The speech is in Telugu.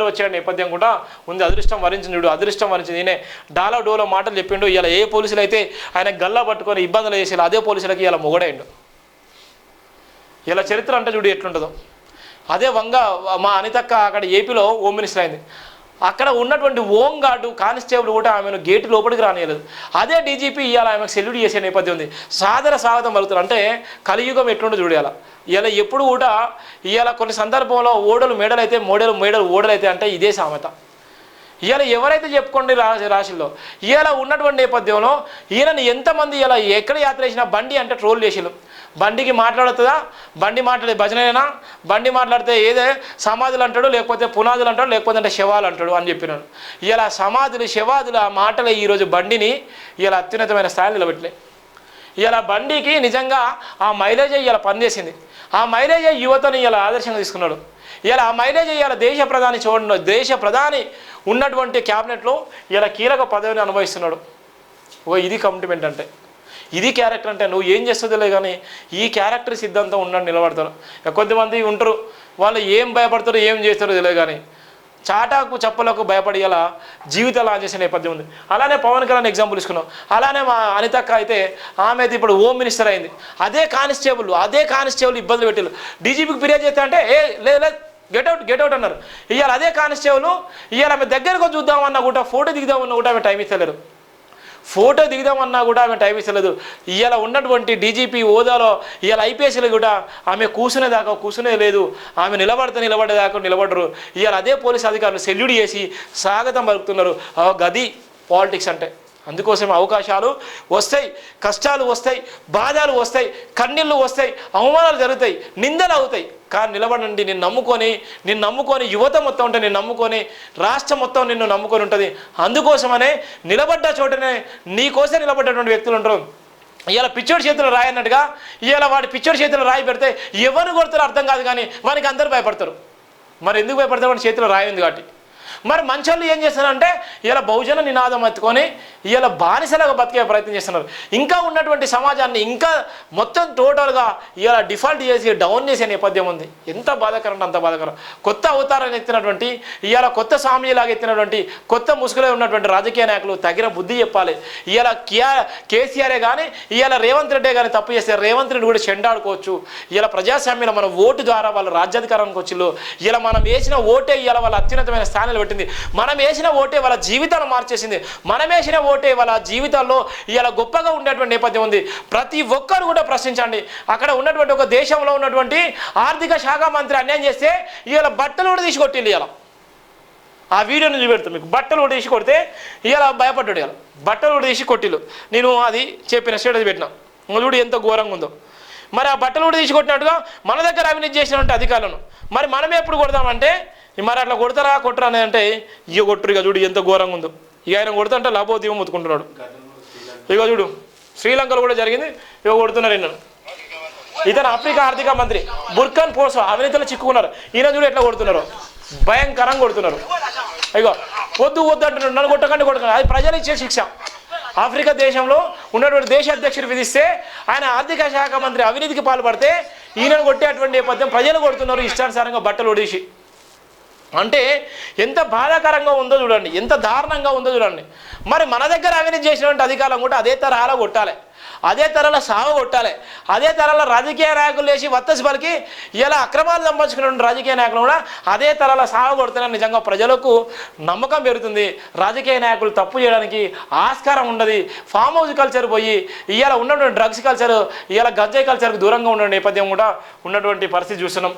రిజల్ట్ వచ్చే నేపథ్యం కూడా ఉంది. అదృష్టం వరించింది చూడు, అదృష్టం వరించింది. ఈయనే డాలో డోలో మాటలు చెప్పిండు. ఇలా ఏ పోలీసులు అయితే ఆయన గల్లా పట్టుకొని ఇబ్బందులు చేసి అదే పోలీసులకి ఇలా మొగడైండు. ఇలా చరిత్ర అంటే చూడు ఎట్లుంటుందో. అదే మా అనితక్క అక్కడ ఏపీలో హోమ్ మినిస్టర్ అయింది. అక్కడ ఉన్నటువంటి హోమ్ గార్డు కానిస్టేబుల్ కూడా ఆమెను గేటు లోపలికి రానియలేదు. అదే డీజీపీ ఇవాళ ఆమెకు సెల్యూట్ చేసే నేపథ్యం ఉంది. సాదర స్వాగతం పలుకుతారు. అంటే కలియుగం ఎట్లుండో చూడాల. ఇలా ఎప్పుడు కూడా ఇవాళ కొన్ని సందర్భంలో ఓడలు మేడలైతే మేడలు ఓడలైతే అంటే ఇదే సామెత. ఇవాళ ఎవరైతే చెప్పుకోండి రాశిలో ఇవాళ ఉన్నటువంటి నేపథ్యంలో ఈయనని ఎంతమంది ఇలా ఎక్కడ యాత్ర చేసినా బండి అంటే ట్రోల్ చేసిళ్ళు. బండికి మాట్లాడుతుందా, బండి మాట్లాడే భజనైనా, బండి మాట్లాడితే ఏదే సమాధులు అంటాడు, లేకపోతే పునాదులు అంటాడు, లేకపోతే అంటే శవాలు అంటాడు అని చెప్పినాడు. ఇలా సమాధులు శవాదులు ఆ మాటలే ఈరోజు బండిని ఇలా అత్యున్నతమైన స్థాయిలో నిలబెట్టలే. ఇలా బండికి నిజంగా ఆ మైలేజ్ ఇలా పనిచేసింది. ఆ మైలేజ్ యువతని ఇలా ఆదర్శంగా తీసుకున్నాడు. ఇలా ఆ మైలేజ్ ఇలా దేశ ప్రధాని ఉన్నటువంటి క్యాబినెట్లో ఇలా కీలక పదవిని అనుభవిస్తున్నాడు. ఇది కమిట్మెంట్ అంటే, ఇది క్యారెక్టర్ అంటే. నువ్వు ఏం చేస్తుందిలే కానీ ఈ క్యారెక్టర్ సిద్ధాంతం ఉన్నట్టు నిలబడతారు. కొద్దిమంది ఉంటారు, వాళ్ళు ఏం భయపడతారో ఏం చేస్తారో తెలియదు కానీ చాటాకు చెప్పలకు భయపడి ఇలా జీవితాలు ఆన్ చేసే నేపథ్యం ఉంది. అలానే పవన్ కళ్యాణ్ ఎగ్జాంపుల్ తీసుకున్నాం. అలానే మా అనితక్క అయితే ఆమె అయితే ఇప్పుడు హోమ్ మినిస్టర్ అయింది. అదే కానిస్టేబుల్ ఇబ్బందులు పెట్టారు. డీజీపీకి ఫిర్యాదు చేస్తే అంటే లేదు గెట్అవుట్ అన్నారు. ఇవాళ అదే కానిస్టేబుల్ ఇవాళ ఆమె దగ్గరకు చూద్దామన్నా కూడా ఫోటో దిగుదామన్నా కూడా ఆమె టైం ఇస్తలేరు. ఇవాళ ఉన్నటువంటి డీజీపీ హోదాలో ఇవాళ ఐపీఎస్లు కూడా ఆమె కూర్చునే లేదు. ఆమె నిలబడేదాకా నిలబడరు. ఇవాళ అదే పోలీసు అధికారులు సెల్యూట్ చేసి స్వాగతం పలుకుతున్నారు. గది పాలిటిక్స్ అంటే. అందుకోసం అవకాశాలు వస్తాయి, కష్టాలు వస్తాయి, బాధలు వస్తాయి, కన్నీళ్ళు వస్తాయి, అవమానాలు జరుగుతాయి, నిందలు అవుతాయి. కానీ నిలబడండి. నిన్ను నమ్ముకొని యువత మొత్తం ఉంటే, నిన్ను నమ్ముకొని రాష్ట్రం మొత్తం నిన్ను నమ్ముకొని ఉంటుంది. అందుకోసమనే నిలబడ్డ చోటనే నీకోసం నిలబడ్డటువంటి వ్యక్తులు ఉంటారు. ఇవాళ పిచ్చోడి చేతులు రాయి అన్నట్టుగా ఇవాళ వాడి పిచ్చోడి చేతులు రాయి పెడితే ఎవరు కొడతారో అర్థం కాదు కానీ వానికి అందరూ భయపడతారు. మరి ఎందుకు భయపడతారు? వాడి చేతిలో రాయి ఉంది కాబట్టి. మరి మంచోళ్ళు ఏం చేస్తారంటే ఇలా బహుజన నినాదం ఎత్తుకొని ఇలా బానిసలాగా బతికే ప్రయత్నం చేస్తున్నారు. ఇంకా ఉన్నటువంటి సమాజాన్ని ఇంకా మొత్తం టోటల్గా ఇలా డిఫాల్ట్ చేసి డౌన్ చేసే నేపథ్యం ఉంది. ఎంత బాధాకరం అంటే అంత బాధాకరం. కొత్త అవతారాన్ని ఎత్తినటువంటి ఇలా కొత్త స్వామిలాగా ఎత్తినటువంటి కొత్త ముసుగులో ఉన్నటువంటి రాజకీయ నాయకులు తగిన బుద్ధి చెప్పాలి. ఇలా కేసీఆరే కానీ ఇలా రేవంత్ రెడ్డే కానీ తప్పు చేస్తే రేవంత్ రెడ్డి కూడా చెండాడుకోవచ్చు. ఇలా ప్రజాస్వామ్యంలో మన ఓటు ద్వారా వాళ్ళు రాజ్యాధికారానికి వచ్చిళ్ళు. ఇలా మనం వేసిన ఓటే ఇలా వాళ్ళ అత్యున్నతమైన స్థానాలు పెట్టింది. మనం వేసిన ఓటే వాళ్ళ జీవితాలు మార్చేసింది. మనం వేసిన ఓటే వాళ్ళ జీవితాల్లో ఇలా గొప్పగా ఉండేటువంటి నేపథ్యం ఉంది. ప్రతి ఒక్కరు కూడా ప్రశ్నించండి. అక్కడ ఉన్నటువంటి ఒక దేశంలో ఉన్నటువంటి ఆర్థిక శాఖ మంత్రి అన్యాయం చేస్తే ఇలా బట్టలు కూడా తీసి కొట్టిల్లు. ఇలా ఆ వీడియోని చూపెడతాం మీకు. బట్టలు కూడా తీసి కొడితే ఇలా భయపడ్డాడు. ఇలా బట్టలు కూడా తీసి కొట్టిల్లు. నేను అది చెప్పిన స్టేటస్ పెట్టినా. చూడు ఎంత ఘోరంగా ఉందో. మరి ఆ బట్టలు కూడా తీసి కొట్టినట్టుగా మన దగ్గర అవినీతి చేసినటువంటి అధికారులను మరి మనమే ఎప్పుడు కొడదామంటే మరి అట్లా కొట్టరా అని అంటే ఇక కొట్టురు. ఇక చూడు ఎంత ఘోరంగా ఉందో. ఇక ఆయన కొడుతుంటే లాభోదీవం ముత్తుకుంటున్నాడు. ఇక చూడు శ్రీలంకలో కూడా జరిగింది. ఇక కొడుతున్నారు. ఇతను ఆఫ్రికా ఆర్థిక మంత్రి బుర్కన్ పోసో అవినీతిలో చిక్కుకున్నారు. ఈయన చూడు ఎట్లా కొడుతున్నారు, భయంకరంగా కొడుతున్నారు. ఇగో వద్దు అంటున్నాడు. నన్ను కొట్టకండి. అది ప్రజలు ఇచ్చే శిక్ష. ఆఫ్రికా దేశంలో ఉన్నటువంటి దేశ అధ్యక్షుడు విధిస్తే ఆయన ఆర్థిక శాఖ మంత్రి అవినీతికి పాల్పడితే ఈయనను కొట్టేటువంటి నేపథ్యం ప్రజలు కొడుతున్నారు ఇష్టానుసారంగా బట్టలు ఒడిసి. అంటే ఎంత బాధాకరంగా ఉందో చూడండి, ఎంత దారుణంగా ఉందో చూడండి. మరి మన దగ్గర అవినీతి చేసినటువంటి అధికారం కూడా అదే తరహాలో కొట్టాలి, అదే తరహాలో సాగు కొట్టాలి, అదే తరహాలో రాజకీయ నాయకులు వేసి వత్తసి పలికి ఇలా అక్రమాలు సంపాదించుకున్నటువంటి రాజకీయ నాయకులు కూడా అదే తరహాలో సాగు కొడితేనే నిజంగా ప్రజలకు నమ్మకం పెరుగుతుంది. రాజకీయ నాయకులు తప్పు చేయడానికి ఆస్కారం ఉండదు. ఫామ్ హౌస్ కల్చర్ పోయి ఇవాళ ఉన్నటువంటి డ్రగ్స్ కల్చర్, ఇవాళ గంజాయి కల్చర్కి దూరంగా ఉన్న నేపథ్యం కూడా ఉన్నటువంటి పరిస్థితి చూస్తున్నాం.